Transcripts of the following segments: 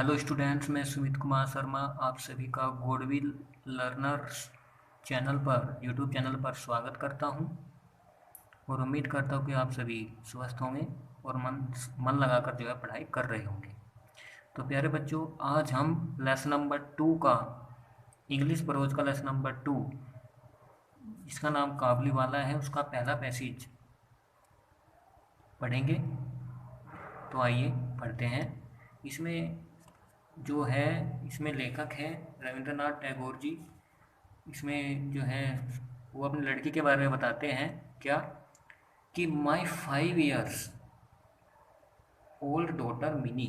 Hello students, मैं सुमित कुमार शर्मा आप सभी का गुडविल लर्नर्स चैनल पर यूट्यूब चैनल पर स्वागत करता हूं और उम्मीद करता हूं कि आप सभी स्वस्थ होंगे और मन लगाकर जो है पढ़ाई कर रहे होंगे। तो प्यारे बच्चों, आज हम लेसन नंबर 2 का इंग्लिश प्रोज का लेसन नंबर 2, इसका नाम काबली वाला है, उसका पहला पैसेज पढ़ेंगे। तो आइए पढ़ते हैं। इसमें जो है, इसमें लेखक हैं रविंद्रनाथ टैगोर जी। इसमें जो है वो अपनी लड़की के बारे में बताते हैं क्या कि माई 5 years old daughter mini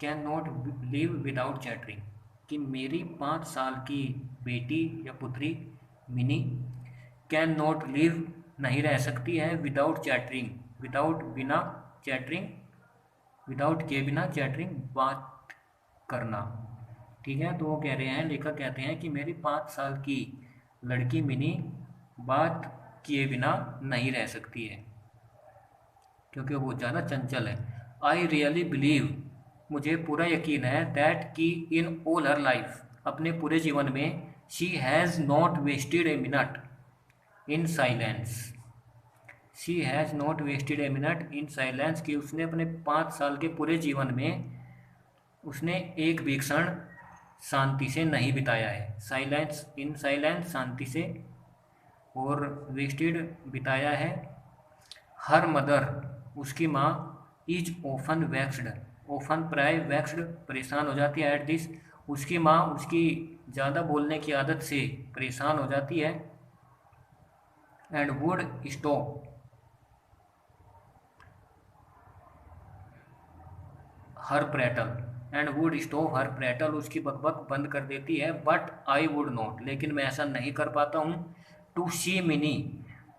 can not live without chattering, कि मेरी 5 साल की बेटी या पुत्री मिनी कैन नॉट लिव नहीं रह सकती है विदाउट चैटरिंग, विदाउट बिना चैटरिंग, विदाउट के बिना चैटरिंग बात करना। ठीक है, तो वो कह रहे हैं, लेखक कहते हैं कि मेरी 5 साल की लड़की मिनी बात किए बिना नहीं रह सकती है क्योंकि वो बहुत ज़्यादा चंचल है। आई रियली बिलीव, मुझे पूरा यकीन है, दैट कि इन ऑल हर लाइफ, अपने पूरे जीवन में, she has not wasted a minute in silence, she has not wasted a minute in silence, कि उसने अपने 5 साल के पूरे जीवन में उसने एक भी क्षण शांति से नहीं बिताया है। साइलेंस, इन साइलेंस, शांति से, और वेस्टेड बिताया है। हर मदर, उसकी माँ, इज ओफन वैक्सड, ओफन प्राय वैक्सड, परेशान हो जाती है। एट दिस, उसकी माँ उसकी ज़्यादा बोलने की आदत से परेशान हो जाती है। And would stop her petrol, and would stop her petrol, उसकी बकबक बंद कर देती है। बट आई वुड नॉट, लेकिन मैं ऐसा नहीं कर पाता हूँ। To see Mini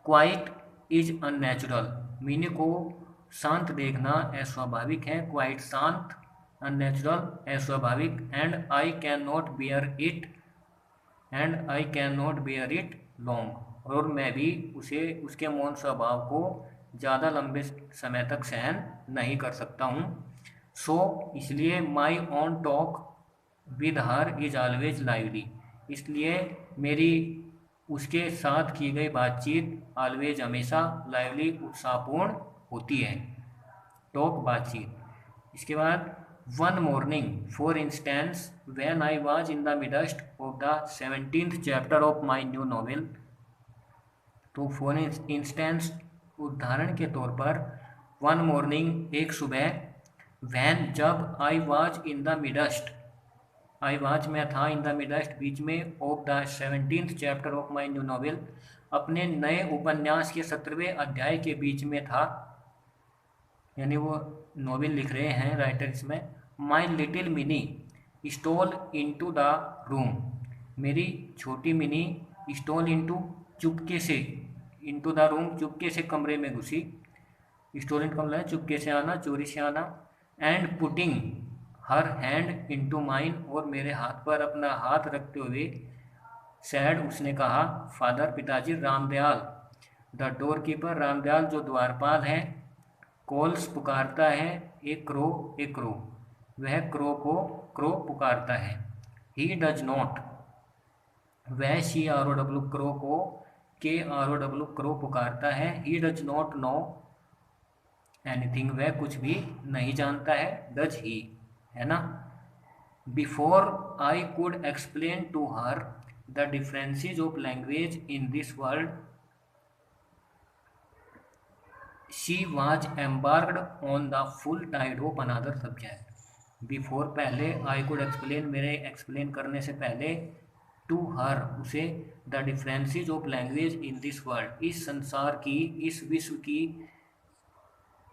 quiet is unnatural, Mini को शांत देखना अस्वाभाविक है। क्वाइट, शांत, अननेचुरल, अस्वाभाविक। And I can not bear it, and I can not bear it long, और मैं भी उसे, उसके मौन स्वभाव को ज़्यादा लंबे समय तक सहन नहीं कर सकता हूँ। सो इसलिए my on talk with her is always lively, इसलिए मेरी उसके साथ की गई बातचीत ऑलवेज, हमेशा, लाइवली, उत्साहपूर्ण होती है। टॉक, बातचीत। इसके बाद, one morning for instance when I was in the midst of the 17th chapter of my new novel, तो फॉर इंस्टेंस, उदाहरण के तौर पर, वन मॉर्निंग, एक सुबह, वैन, जब, I was in the midst, I was, मैं था, इन द मिडस्ट, बीच में, of the 17th chapter of my new novel, अपने नए उपन्यास के 17वें अध्याय के बीच में था, यानी वो नॉवेल लिख रहे हैं राइटर इसमें। My little Mini stole into the room, मेरी छोटी मिनी, स्टोल इनटू, चुपके से, इनटू द रूम, चुपके से कमरे में घुसी। स्टोल इनटू कमरा, चुपके से आना, चोरी से आना। And putting her hand into mine, और मेरे हाथ पर अपना हाथ रखते हुए, सैड, उसने कहा, फादर, पिताजी, Ramdayal, the door keeper, Ramdayal जो द्वारपाल है, कॉल्स, पुकारता है, एक क्रो, एक क्रो, वह क्रो को, क्रो पुकारता है। ही डज नॉट, वह, C R O W, crow को, K R O W, crow पुकारता है। He does not know anything, वह कुछ भी नहीं जानता है। डज ही, है ना। Before I could explain to her the differences of language in this world, she was embarked on the full tide of another subject. Before, पहले, I could explain, मेरे एक्सप्लेन करने से पहले, टू हर, उसे, the differences of language in this world, इस संसार की, इस विश्व की,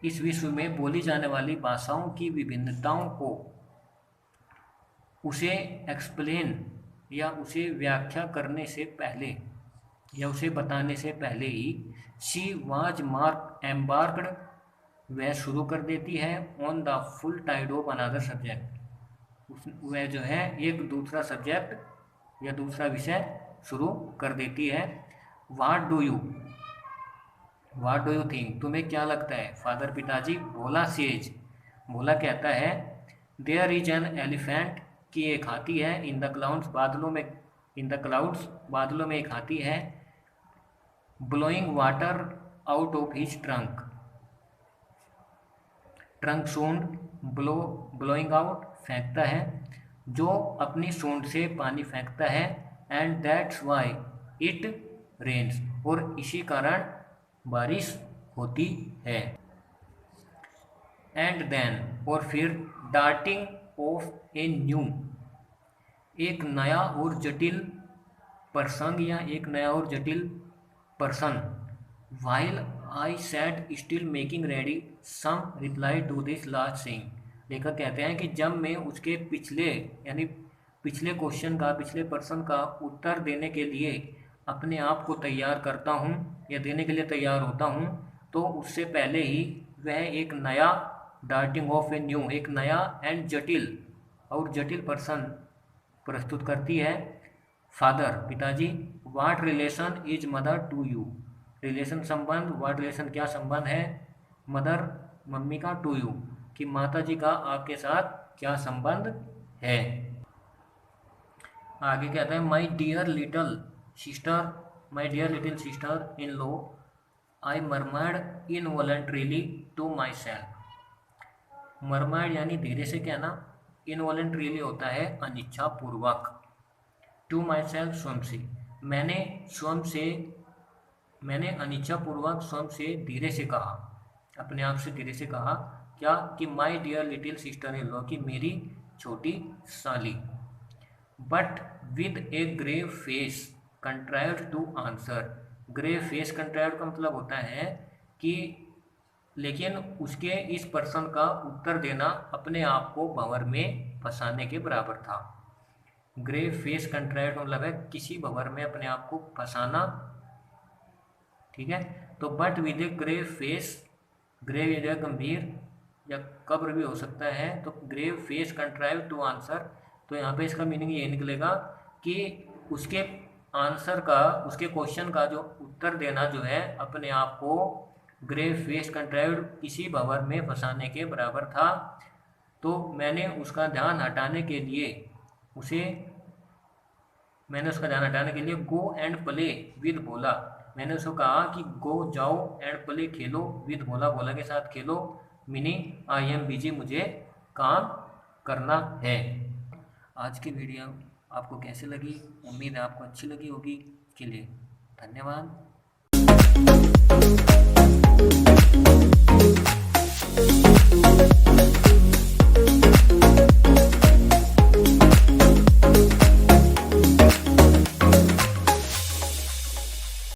इस विश्व में बोली जाने वाली भाषाओं की विभिन्नताओं को उसे एक्सप्लेन, या उसे व्याख्या करने से पहले, या उसे बताने से पहले ही, शी वाज मार्क एम्बार्क्ड, वह शुरू कर देती है, on the full tide of another subject, वह जो है एक दूसरा सब्जेक्ट या दूसरा विषय शुरू कर देती है। What do you, what do you think, तुम्हें क्या लगता है, फादर, पिताजी, भोला सेज, भोला कहता है, देयर इज एन एलिफेंट, कि एक हाथी है, इन द क्लाउड्स, बादलों में, इन द क्लाउड्स, बादलों में एक हाथी है, blowing water out of his trunk, trunk सूंड, ब्लो, ब्लोइंग आउट फेंकता है, जो अपनी सूंड से पानी फेंकता है, and that's why it rains, और इसी कारण बारिश होती है। एंड देन, और फिर, डार्टिंग ऑफ ए न्यू, एक नया और जटिल प्रसंग या एक नया और जटिल person, while I sat still making ready some reply to this last saying, लेखक कहते हैं कि जब मैं उसके पिछले यानी पिछले क्वेश्चन का, पिछले पर्सन का उत्तर देने के लिए अपने आप को तैयार करता हूँ या देने के लिए तैयार होता हूँ, तो उससे पहले ही वह एक नया, डार्टिंग ऑफ ए न्यू, एक नया एंड जटिल और जटिल पर्सन प्रस्तुत करती है। फादर, पिताजी, what relation is mother to you, relation संबंध, वाट रिलेशन क्या संबंध है, मदर मम्मी का, टू यू कि माता जी का आपके साथ क्या संबंध है। आगे कहता है, my dear little sister, my dear little sister in law, I murmured involuntarily to myself, murmured यानी धीरे से कहना, इनवॉलंटरीली होता है अनिच्छा पूर्वक, टू माई सेल्फ स्वयं से, मैंने अनिच्छा पूर्वक स्वयं से धीरे से कहा, अपने आप से धीरे से कहा क्या, कि my dear little sister in law, कि मेरी छोटी साली, but with a grave face contrived to answer, grave face contrived का मतलब होता है कि लेकिन उसके इस पर्सन का उत्तर देना अपने आप को भंवर में फंसाने के बराबर था। ग्रेव फेस कंट्राइव्ड मतलब है किसी भंवर में अपने आप को फंसाना, ठीक है। तो but with a grave face, grave या गंभीर या कब्र भी हो सकता है, तो grave face contrive to answer, तो यहाँ पे इसका मीनिंग ये निकलेगा कि उसके आंसर का, उसके क्वेश्चन का जो उत्तर देना जो है अपने आप को ग्रेव फेस कंट्राइव्ड किसी भंवर में फंसाने के बराबर था। तो मैंने उसका ध्यान हटाने के लिए गो एंड प्ले विद भोला, मैंने उसको कहा कि गो जाओ एंड प्ले खेलो विद भोला, भोला के साथ खेलो, मीनिंग आई एम बिजी, मुझे काम करना है। आज की वीडियो आपको कैसे लगी, उम्मीद है आपको अच्छी लगी होगी। इसके लिए धन्यवाद।